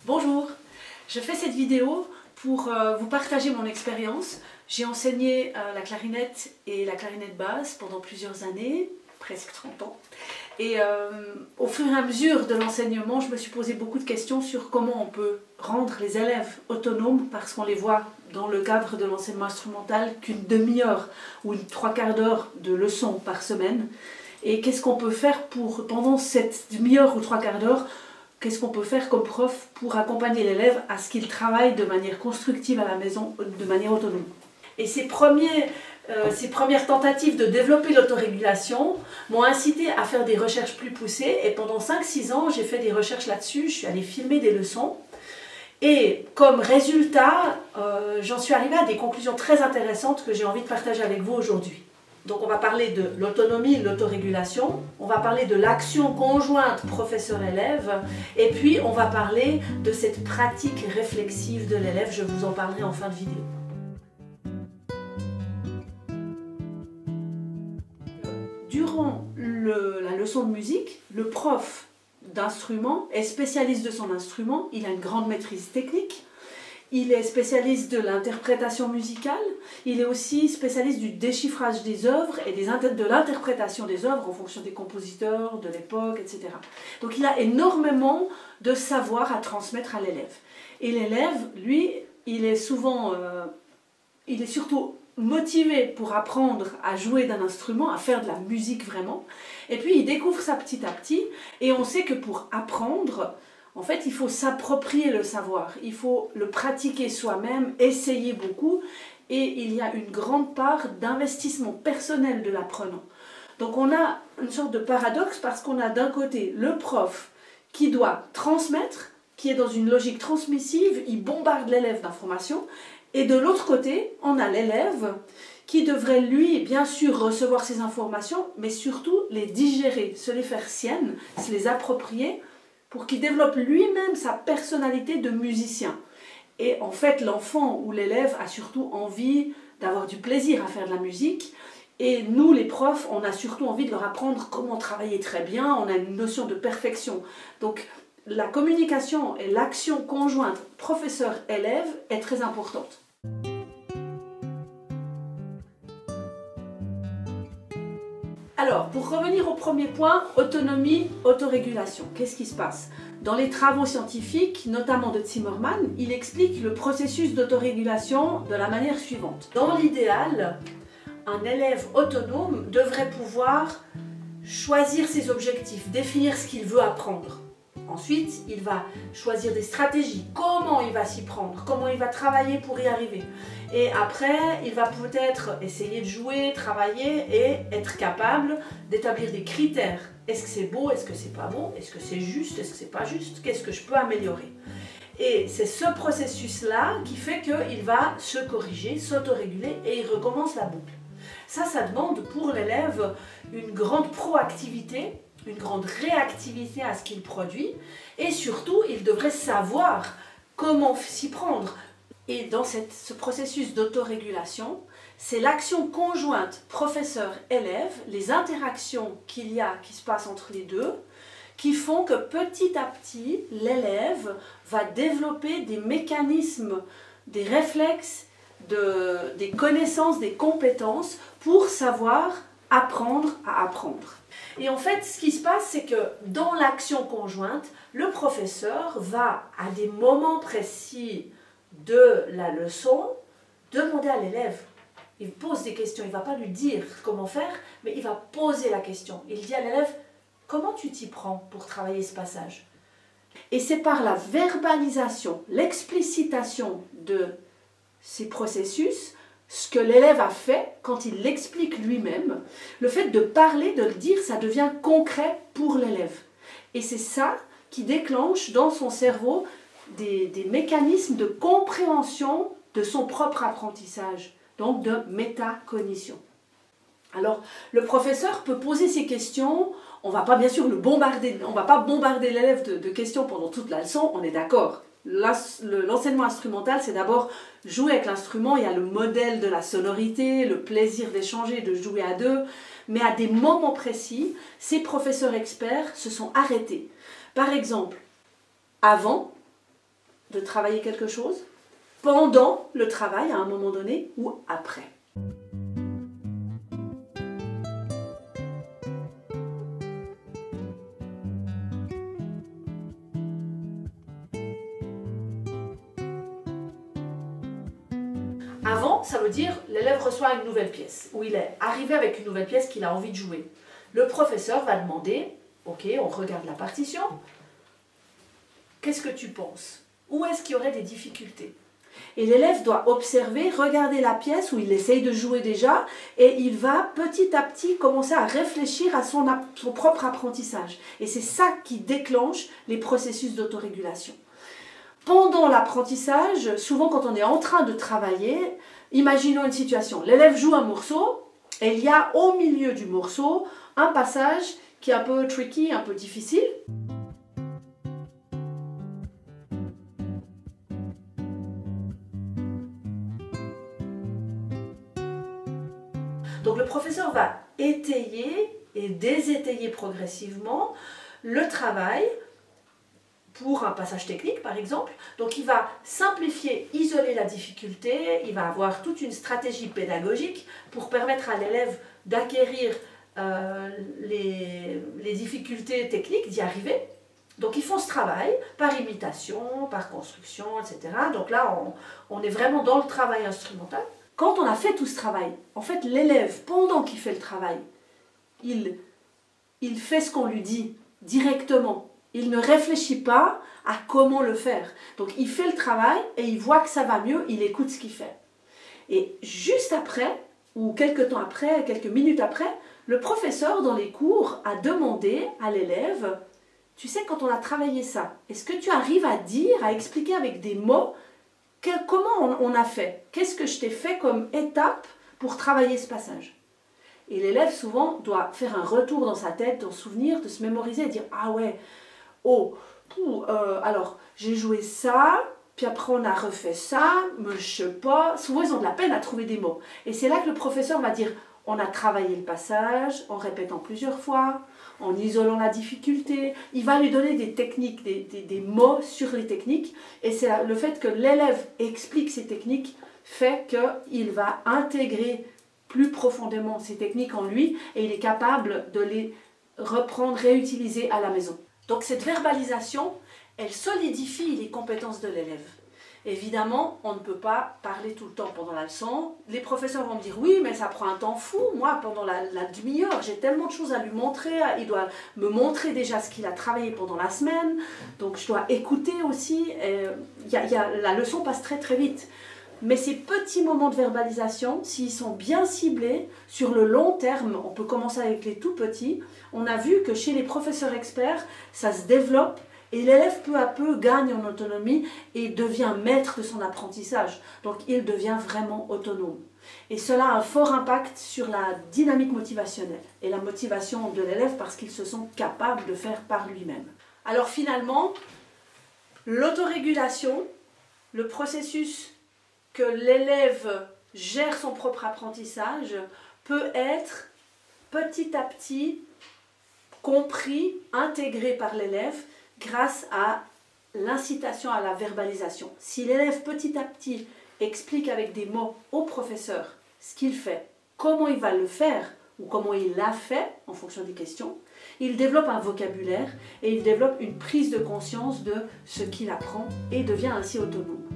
Bonjour, je fais cette vidéo pour vous partager mon expérience. J'ai enseigné la clarinette et la clarinette basse pendant plusieurs années, presque 30 ans. Et au fur et à mesure de l'enseignement, je me suis posé beaucoup de questions sur comment on peut rendre les élèves autonomes, parce qu'on les voit dans le cadre de l'enseignement instrumental qu'une demi-heure ou une trois quarts d'heure de leçon par semaine. Et qu'est-ce qu'on peut faire pour, pendant cette demi-heure ou trois quarts d'heure, qu'est-ce qu'on peut faire comme prof pour accompagner l'élève à ce qu'il travaille de manière constructive à la maison, de manière autonome. Et ces premières tentatives de développer l'autorégulation m'ont incité à faire des recherches plus poussées. Et pendant 5-6 ans, j'ai fait des recherches là-dessus. Je suis allée filmer des leçons. Et comme résultat, j'en suis arrivée à des conclusions très intéressantes que j'ai envie de partager avec vous aujourd'hui. Donc on va parler de l'autonomie et de l'autorégulation, on va parler de l'action conjointe professeur-élève, et puis on va parler de cette pratique réflexive de l'élève. Je vous en parlerai en fin de vidéo. Durant la leçon de musique, le prof d'instrument est spécialiste de son instrument, il a une grande maîtrise technique. Il est spécialiste de l'interprétation musicale, il est aussi spécialiste du déchiffrage des œuvres et de l'interprétation des œuvres en fonction des compositeurs, de l'époque, etc. Donc il a énormément de savoir à transmettre à l'élève. Et l'élève, lui, il est surtout motivé pour apprendre à jouer d'un instrument, à faire de la musique vraiment. Et puis il découvre ça petit à petit, et on sait que pour apprendre, en fait, il faut s'approprier le savoir, il faut le pratiquer soi-même, essayer beaucoup, et il y a une grande part d'investissement personnel de l'apprenant. Donc on a une sorte de paradoxe parce qu'on a d'un côté le prof qui doit transmettre, qui est dans une logique transmissive, il bombarde l'élève d'informations, et de l'autre côté, on a l'élève qui devrait lui, bien sûr, recevoir ces informations, mais surtout les digérer, se les faire siennes, se les approprier, pour qu'il développe lui-même sa personnalité de musicien. Et en fait, l'enfant ou l'élève a surtout envie d'avoir du plaisir à faire de la musique. Et nous, les profs, on a surtout envie de leur apprendre comment travailler très bien. On a une notion de perfection. Donc, la communication et l'action conjointe professeur-élève est très importante. Alors, pour revenir au premier point, autonomie, autorégulation. Qu'est-ce qui se passe? Dans les travaux scientifiques, notamment de Zimmermann, il explique le processus d'autorégulation de la manière suivante. Dans l'idéal, un élève autonome devrait pouvoir choisir ses objectifs, définir ce qu'il veut apprendre. Ensuite, il va choisir des stratégies, comment il va s'y prendre, comment il va travailler pour y arriver. Et après, il va peut-être essayer de jouer, travailler et être capable d'établir des critères. Est-ce que c'est beau, est-ce que c'est pas beau, est-ce que c'est juste, est-ce que c'est pas juste, qu'est-ce que je peux améliorer? Et c'est ce processus-là qui fait qu'il va se corriger, s'autoréguler et il recommence la boucle. Ça demande pour l'élève une grande proactivité, une grande réactivité à ce qu'il produit, et surtout, il devrait savoir comment s'y prendre. Et dans ce processus d'autorégulation, c'est l'action conjointe professeur-élève, les interactions qui se passent entre les deux, qui font que petit à petit, l'élève va développer des mécanismes, des réflexes, des connaissances, des compétences pour savoir apprendre à apprendre. Et en fait, ce qui se passe, c'est que dans l'action conjointe, le professeur va, à des moments précis de la leçon, demander à l'élève. Il pose des questions, il ne va pas lui dire comment faire, mais il va poser la question. Il dit à l'élève, comment tu t'y prends pour travailler ce passage? Et c'est par la verbalisation, l'explicitation de ces processus, ce que l'élève a fait quand il l'explique lui-même, le fait de parler, de le dire, ça devient concret pour l'élève. Et c'est ça qui déclenche dans son cerveau des mécanismes de compréhension de son propre apprentissage, donc de métacognition. Alors, le professeur peut poser ses questions, on ne va pas bien sûr on va pas bombarder l'élève de questions pendant toute la leçon, on est d'accord. L'enseignement instrumental, c'est d'abord jouer avec l'instrument, il y a le modèle de la sonorité, le plaisir d'échanger, de jouer à deux, mais à des moments précis, ces professeurs experts se sont arrêtés. Par exemple, avant, de travailler quelque chose, pendant le travail à un moment donné ou après. Avant, ça veut dire l'élève reçoit une nouvelle pièce, ou il est arrivé avec une nouvelle pièce qu'il a envie de jouer. Le professeur va demander, ok, on regarde la partition, qu'est-ce que tu penses? Où est-ce qu'il y aurait des difficultés? Et l'élève doit observer, regarder la pièce où il essaye de jouer déjà, et il va petit à petit commencer à réfléchir à son propre apprentissage. Et c'est ça qui déclenche les processus d'autorégulation. Pendant l'apprentissage, souvent quand on est en train de travailler, imaginons une situation. L'élève joue un morceau et il y a au milieu du morceau un passage qui est un peu tricky, un peu difficile. Donc le professeur va étayer et désétayer progressivement le travail pour un passage technique par exemple. Donc il va simplifier, isoler la difficulté, il va avoir toute une stratégie pédagogique pour permettre à l'élève d'acquérir les difficultés techniques, d'y arriver. Donc ils font ce travail par imitation, par construction, etc. Donc là on est vraiment dans le travail instrumental. Quand on a fait tout ce travail, en fait l'élève, pendant qu'il fait le travail, il fait ce qu'on lui dit directement. Il ne réfléchit pas à comment le faire. Donc il fait le travail et il voit que ça va mieux, il écoute ce qu'il fait. Et juste après, ou quelques temps après, quelques minutes après, le professeur dans les cours a demandé à l'élève, tu sais, quand on a travaillé ça, est-ce que tu arrives à dire, à expliquer avec des mots comment on a fait? Qu'est-ce que je t'ai fait comme étape pour travailler ce passage? Et l'élève souvent doit faire un retour dans sa tête, d'en souvenir, de se mémoriser et dire « Ah ouais, oh, alors j'ai joué ça, puis après on a refait ça, mais je sais pas. » Souvent ils ont de la peine à trouver des mots. Et c'est là que le professeur va dire « On a travaillé le passage en répétant plusieurs fois, en isolant la difficulté. » Il va lui donner des techniques, des mots sur les techniques. Et c'est le fait que l'élève explique ces techniques fait qu'il va intégrer plus profondément ces techniques en lui et il est capable de les reprendre, réutiliser à la maison. Donc cette verbalisation, elle solidifie les compétences de l'élève. Évidemment, on ne peut pas parler tout le temps pendant la leçon. Les professeurs vont me dire « Oui, mais ça prend un temps fou. Moi, pendant la demi-heure, j'ai tellement de choses à lui montrer. Il doit me montrer déjà ce qu'il a travaillé pendant la semaine. Donc je dois écouter aussi. La leçon passe très très vite. » Mais ces petits moments de verbalisation, s'ils sont bien ciblés, sur le long terme, on peut commencer avec les tout petits, on a vu que chez les professeurs experts, ça se développe et l'élève peu à peu gagne en autonomie et devient maître de son apprentissage. Donc il devient vraiment autonome. Et cela a un fort impact sur la dynamique motivationnelle et la motivation de l'élève parce qu'ils se sont capables de faire par lui-même. Alors finalement, l'autorégulation, le processus que l'élève gère son propre apprentissage peut être petit à petit compris, intégré par l'élève grâce à l'incitation à la verbalisation. Si l'élève petit à petit explique avec des mots au professeur ce qu'il fait, comment il va le faire ou comment il l'a fait en fonction des questions, il développe un vocabulaire et il développe une prise de conscience de ce qu'il apprend et devient ainsi autonome.